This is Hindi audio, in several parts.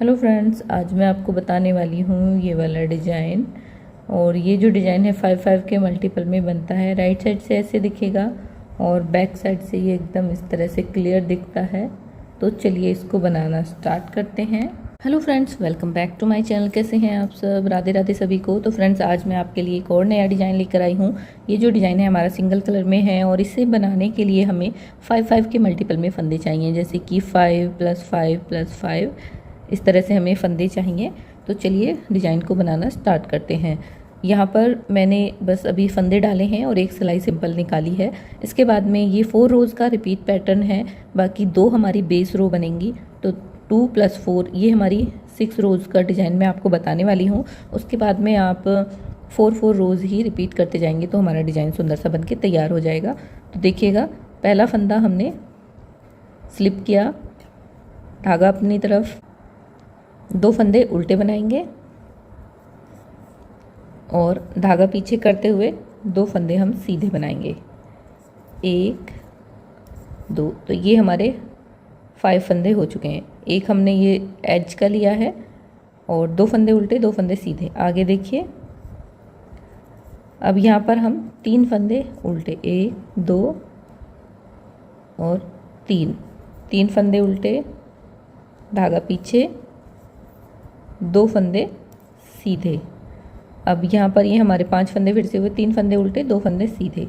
हेलो फ्रेंड्स, आज मैं आपको बताने वाली हूँ ये वाला डिज़ाइन। और ये जो डिज़ाइन है 5-5 के मल्टीपल में बनता है। राइट साइड से ऐसे दिखेगा और बैक साइड से ये एकदम इस तरह से क्लियर दिखता है। तो चलिए इसको बनाना स्टार्ट करते हैं। Hello friends, welcome back to my channel. कैसे हैं आप सब? राधे राधे सभी को। तो फ्रेंड्स, आज मैं आपके लिए एक और नया डिज़ाइन लेकर आई हूँ। ये जो डिज़ाइन है हमारा सिंगल कलर में है और इसे बनाने के लिए हमें 5-5 के मल्टीपल में फंदे चाहिए, जैसे कि 5 + 5 + 5 इस तरह से हमें फंदे चाहिए। तो चलिए डिज़ाइन को बनाना स्टार्ट करते हैं। यहाँ पर मैंने बस अभी फंदे डाले हैं और एक सिलाई सिंपल निकाली है। इसके बाद में ये 4 रोज़ का रिपीट पैटर्न है, बाकी 2 हमारी बेस रो बनेंगी। तो 2 + 4 ये हमारी 6 रोज़ का डिज़ाइन मैं आपको बताने वाली हूँ। उसके बाद में आप 4-4 रोज़ ही रिपीट करते जाएंगे तो हमारा डिज़ाइन सुंदर सा बन के तैयार हो जाएगा। तो देखिएगा, पहला फंदा हमने स्लिप किया, धागा अपनी तरफ, 2 फंदे उल्टे बनाएंगे और धागा पीछे करते हुए 2 फंदे हम सीधे बनाएंगे। 1 2, तो ये हमारे 5 फंदे हो चुके हैं। एक हमने ये एज का लिया है और 2 फंदे उल्टे, 2 फंदे सीधे। आगे देखिए, अब यहाँ पर हम 3 फंदे उल्टे, 1 2 और 3 फंदे उल्टे, धागा पीछे, 2 फंदे सीधे। अब यहाँ पर ये हमारे 5 फंदे फिर से हुए, 3 फंदे उल्टे, 2 फंदे सीधे।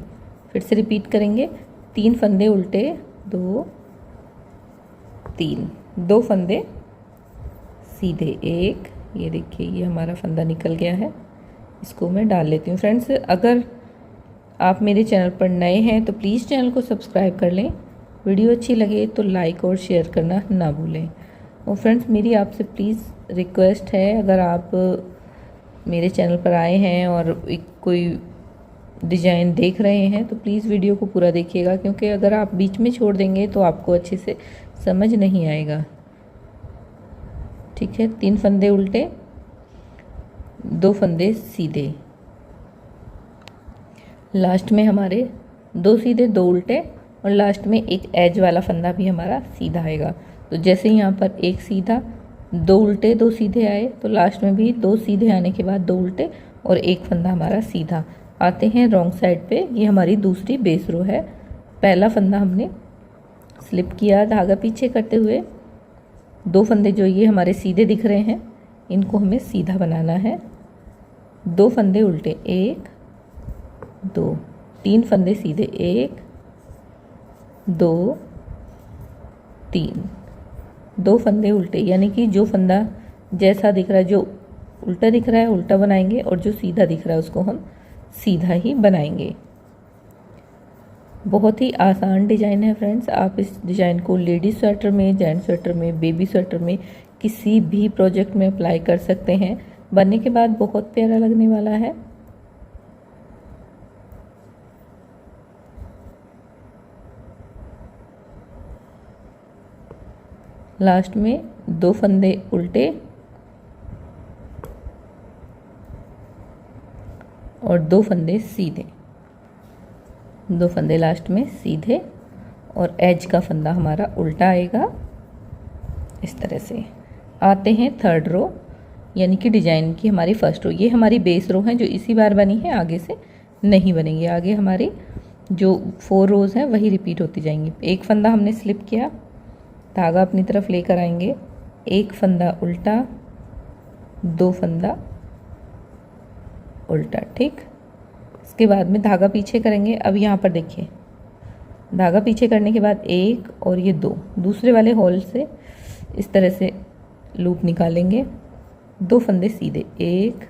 फिर से रिपीट करेंगे, 3 फंदे उल्टे, 2 3, 2 फंदे सीधे, 1। ये देखिए, ये हमारा फंदा निकल गया है। इसको मैं डाल लेती हूँ। फ्रेंड्स, अगर आप मेरे चैनल पर नए हैं तो प्लीज़ चैनल को सब्सक्राइब कर लें। वीडियो अच्छी लगे तो लाइक और शेयर करना ना भूलें। और फ्रेंड्स, मेरी आपसे प्लीज़ रिक्वेस्ट है, अगर आप मेरे चैनल पर आए हैं और एक कोई डिज़ाइन देख रहे हैं तो प्लीज़ वीडियो को पूरा देखिएगा, क्योंकि अगर आप बीच में छोड़ देंगे तो आपको अच्छे से समझ नहीं आएगा। ठीक है, 3 फंदे उल्टे, 2 फंदे सीधे, लास्ट में हमारे 2 सीधे 2 उल्टे और लास्ट में एक एज वाला फंदा भी हमारा सीधा आएगा। तो जैसे यहाँ पर एक सीधा, 2 उल्टे 2 सीधे आए, तो लास्ट में भी 2 सीधे आने के बाद 2 उल्टे और एक फंदा हमारा सीधा। आते हैं रॉन्ग साइड पे। ये हमारी दूसरी बेस रो है। पहला फंदा हमने स्लिप किया, धागा पीछे करते हुए, 2 फंदे जो ये हमारे सीधे दिख रहे हैं इनको हमें सीधा बनाना है। 2 फंदे उल्टे, 1 2, 3 फंदे सीधे, 1 2 3, 2 फंदे उल्टे, यानी कि जो फंदा जैसा दिख रहा है, जो उल्टा दिख रहा है उल्टा बनाएंगे और जो सीधा दिख रहा है उसको हम सीधा ही बनाएंगे। बहुत ही आसान डिज़ाइन है फ्रेंड्स। आप इस डिज़ाइन को लेडीज स्वेटर में, जेंट्स स्वेटर में, बेबी स्वेटर में, किसी भी प्रोजेक्ट में अप्लाई कर सकते हैं। बनने के बाद बहुत प्यारा लगने वाला है। लास्ट में 2 फंदे उल्टे और 2 फंदे सीधे, 2 फंदे लास्ट में सीधे और एज का फंदा हमारा उल्टा आएगा इस तरह से। आते हैं थर्ड रो, यानी कि डिज़ाइन की हमारी फर्स्ट रो। ये हमारी बेस रो है जो इसी बार बनी है, आगे से नहीं बनेंगी। आगे हमारी जो 4 रोज़ हैं वही रिपीट होती जाएंगी। एक फंदा हमने स्लिप किया, धागा अपनी तरफ लेकर आएंगे, 1 फंदा उल्टा, 2 फंदा उल्टा। ठीक, इसके बाद में धागा पीछे करेंगे। अब यहाँ पर देखिए, धागा पीछे करने के बाद 1 और ये 2 दूसरे वाले होल से इस तरह से लूप निकालेंगे, 2 फंदे सीधे, 1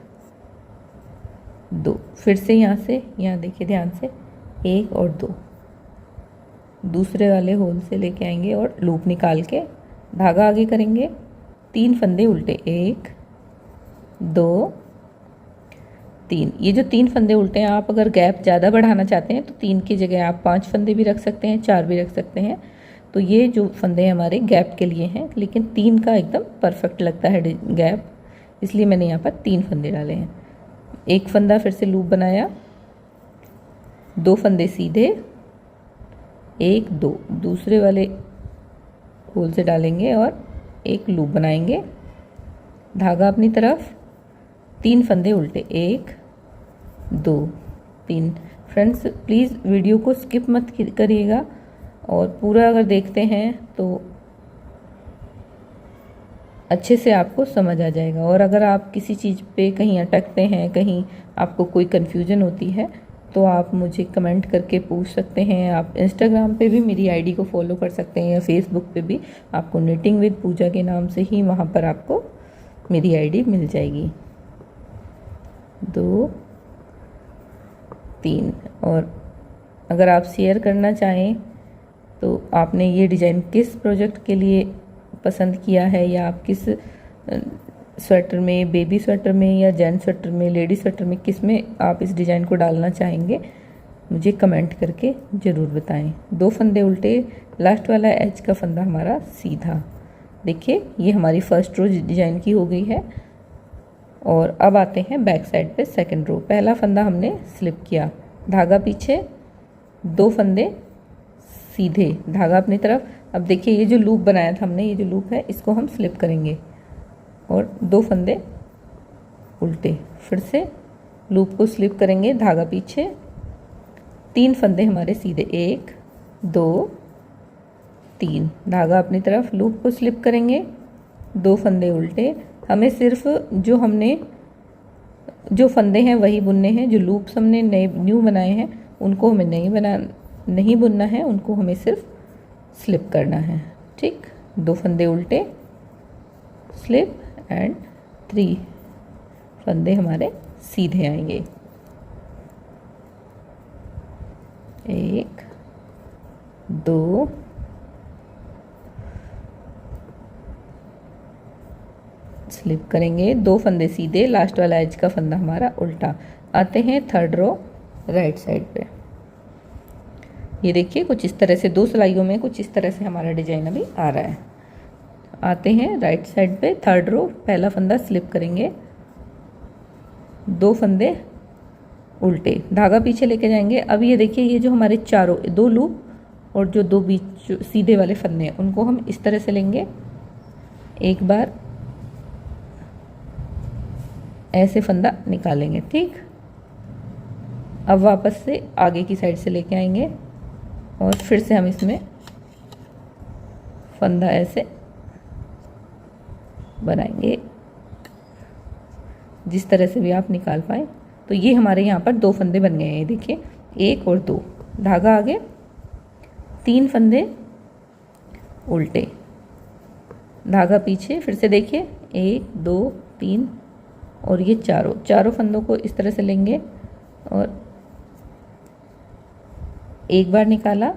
2, फिर से यहाँ से, यहाँ देखिए ध्यान से, 1 और 2 दूसरे वाले होल से लेके आएंगे और लूप निकाल के धागा आगे करेंगे, 3 फंदे उल्टे, 1 2 3। ये जो 3 फंदे उल्टे हैं, आप अगर गैप ज़्यादा बढ़ाना चाहते हैं तो 3 की जगह आप 5 फंदे भी रख सकते हैं, 4 भी रख सकते हैं। तो ये जो फंदे हमारे गैप के लिए हैं, लेकिन 3 का एकदम परफेक्ट लगता है गैप, इसलिए मैंने यहाँ पर 3 फंदे डाले हैं। एक फंदा फिर से लूप बनाया, 2 फंदे सीधे, 1 2 दूसरे वाले होल से डालेंगे और एक लूप बनाएंगे, धागा अपनी तरफ, 3 फंदे उल्टे, 1 2 3। फ्रेंड्स प्लीज़ वीडियो को स्किप मत करिएगा और पूरा अगर देखते हैं तो अच्छे से आपको समझ आ जाएगा। और अगर आप किसी चीज़ पे कहीं अटकते हैं, कहीं आपको कोई कन्फ्यूजन होती है, तो आप मुझे कमेंट करके पूछ सकते हैं। आप इंस्टाग्राम पे भी मेरी आईडी को फॉलो कर सकते हैं या फेसबुक पे भी आपको निटिंग विद पूजा के नाम से ही वहाँ पर आपको मेरी आईडी मिल जाएगी। 2 3। और अगर आप शेयर करना चाहें तो आपने ये डिज़ाइन किस प्रोजेक्ट के लिए पसंद किया है, या आप किस स्वेटर में, बेबी स्वेटर में या जेंट्स स्वेटर में, लेडी स्वेटर में, किस में आप इस डिज़ाइन को डालना चाहेंगे, मुझे कमेंट करके ज़रूर बताएं। 2 फंदे उल्टे, लास्ट वाला एज का फंदा हमारा सीधा। देखिए ये हमारी फर्स्ट रो डिज़ाइन की हो गई है। और अब आते हैं बैक साइड पे सेकंड रो। पहला फंदा हमने स्लिप किया, धागा पीछे, 2 फंदे सीधे, धागा अपनी तरफ। अब देखिए ये जो लूप बनाया था हमने, ये जो लूप है इसको हम स्लिप करेंगे और 2 फंदे उल्टे, फिर से लूप को स्लिप करेंगे, धागा पीछे, 3 फंदे हमारे सीधे, 1 2 3, धागा अपनी तरफ, लूप को स्लिप करेंगे, 2 फंदे उल्टे। हमें सिर्फ जो फंदे हैं वही बुनने हैं, जो लूप्स हमने नए न्यू बनाए हैं उनको हमें नहीं बुनना है, उनको हमें सिर्फ स्लिप करना है। ठीक, 2 फंदे उल्टे, स्लिप एंड 3 फंदे हमारे सीधे आएंगे, 1 2 स्लिप करेंगे, 2 फंदे सीधे, लास्ट वाला एज का फंदा हमारा उल्टा। आते हैं थर्ड रो राइट साइड पे। ये देखिए कुछ इस तरह से 2 सिलाइयों में कुछ इस तरह से हमारा डिजाइन अभी आ रहा है। आते हैं राइट साइड पे थर्ड रो, पहला फंदा स्लिप करेंगे, 2 फंदे उल्टे, धागा पीछे लेके जाएंगे। अब ये देखिए ये जो हमारे चारों 2 लूप और जो 2 बीच सीधे वाले फंदे हैं उनको हम इस तरह से लेंगे, एक बार ऐसे फंदा निकालेंगे। ठीक, अब वापस से आगे की साइड से लेके आएंगे और फिर से हम इसमें फंदा ऐसे बनाएंगे, जिस तरह से भी आप निकाल पाए। तो ये हमारे यहाँ पर 2 फंदे बन गए हैं, देखिए 1 और 2, धागा आगे, 3 फंदे उल्टे, धागा पीछे, फिर से देखिए 1 2 3 और ये चारों फंदों को इस तरह से लेंगे और एक बार निकाला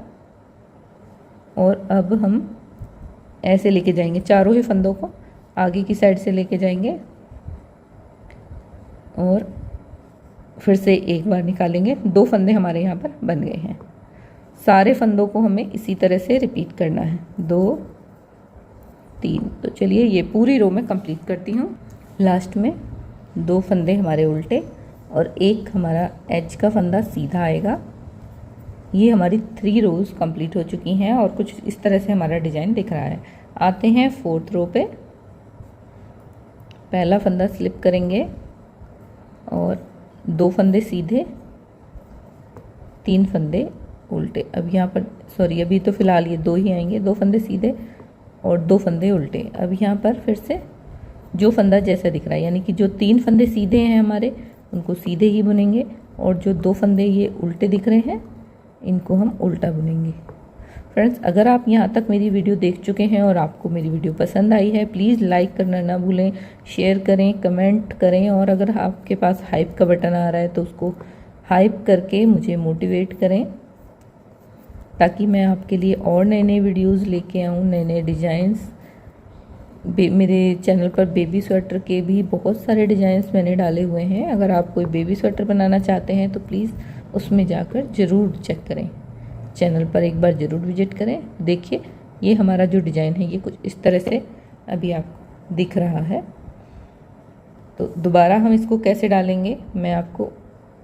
और अब हम ऐसे लेके जाएंगे, चारों ही फंदों को आगे की साइड से लेके जाएंगे और फिर से एक बार निकालेंगे। 2 फंदे हमारे यहाँ पर बन गए हैं। सारे फंदों को हमें इसी तरह से रिपीट करना है, 2 3। तो चलिए ये पूरी रो में कंप्लीट करती हूँ। लास्ट में 2 फंदे हमारे उल्टे और एक हमारा एज का फंदा सीधा आएगा। ये हमारी 3 रोज कंप्लीट हो चुकी हैं और कुछ इस तरह से हमारा डिज़ाइन दिख रहा है। आते हैं 4th रो पे, पहला फंदा स्लिप करेंगे और 2 फंदे सीधे, 3 फंदे उल्टे। अब यहाँ पर सॉरी अभी तो फिलहाल ये 2 ही आएंगे, 2 फंदे सीधे और 2 फंदे उल्टे। अब यहाँ पर फिर से जो फंदा जैसा दिख रहा है, यानी कि जो 3 फंदे सीधे हैं हमारे उनको सीधे ही बुनेंगे और जो 2 फंदे ये उल्टे दिख रहे हैं इनको हम उल्टा बुनेंगे। फ्रेंड्स अगर आप यहाँ तक मेरी वीडियो देख चुके हैं और आपको मेरी वीडियो पसंद आई है, प्लीज़ लाइक करना ना भूलें, शेयर करें, कमेंट करें और अगर आपके पास हाइप का बटन आ रहा है तो उसको हाइप करके मुझे मोटिवेट करें ताकि मैं आपके लिए और नए नए वीडियोज़ लेके आऊँ, नए नए डिज़ाइंस। मेरे चैनल पर बेबी स्वेटर के भी बहुत सारे डिज़ाइंस मैंने डाले हुए हैं। अगर आप कोई बेबी स्वेटर बनाना चाहते हैं तो प्लीज़ उसमें जाकर ज़रूर चेक करें, चैनल पर एक बार ज़रूर विजिट करें। देखिए ये हमारा जो डिज़ाइन है ये कुछ इस तरह से अभी आपको दिख रहा है। तो दोबारा हम इसको कैसे डालेंगे मैं आपको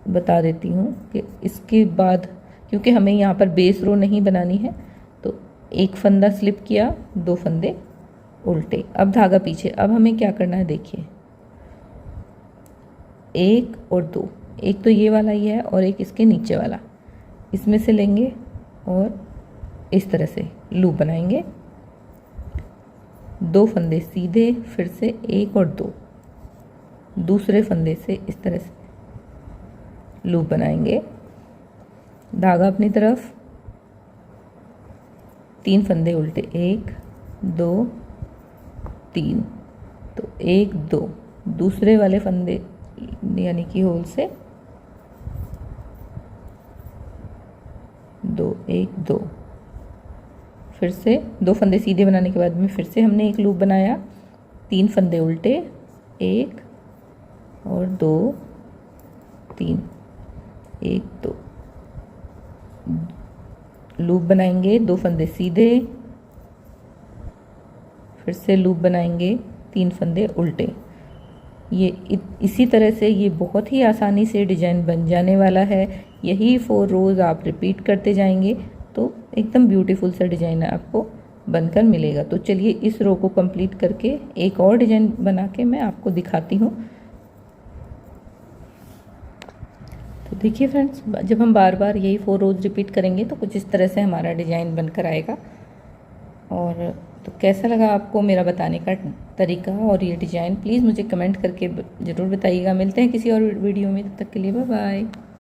बता देती हूँ कि इसके बाद, क्योंकि हमें यहाँ पर बेस रो नहीं बनानी है, तो एक फंदा स्लिप किया, 2 फंदे उल्टे। अब धागा पीछे। अब हमें क्या करना है देखिए, 1 और 2, एक तो ये वाला ही है और एक इसके नीचे वाला, इसमें से लेंगे और इस तरह से लूप बनाएंगे। 2 फंदे सीधे, फिर से 1 और 2, दूसरे फंदे से इस तरह से लूप बनाएंगे। धागा अपनी तरफ, 3 फंदे उल्टे, 1 2 3, तो 1 2, दूसरे वाले फंदे यानी कि होल से 2 1 2, फिर से 2 फंदे सीधे बनाने के बाद में फिर से हमने एक लूप बनाया। 3 फंदे उल्टे, 1 और 2 3, 1 2, लूप बनाएंगे। 2 फंदे सीधे, फिर से लूप बनाएंगे, 3 फंदे उल्टे। ये इसी तरह से ये बहुत ही आसानी से डिजाइन बन जाने वाला है। यही 4 रोज आप रिपीट करते जाएंगे तो एकदम ब्यूटीफुल सा डिजाइन आपको बनकर मिलेगा। तो चलिए इस रो को कंप्लीट करके एक और डिजाइन बना के मैं आपको दिखाती हूँ। तो देखिए फ्रेंड्स, जब हम बार बार यही 4 रोज रिपीट करेंगे तो कुछ इस तरह से हमारा डिजाइन बनकर आएगा। और तो कैसा लगा आपको मेरा बताने का तरीका और ये डिज़ाइन, प्लीज़ मुझे कमेंट करके ज़रूर बताइएगा। मिलते हैं किसी और वीडियो में, तब तक के लिए बाय बाय।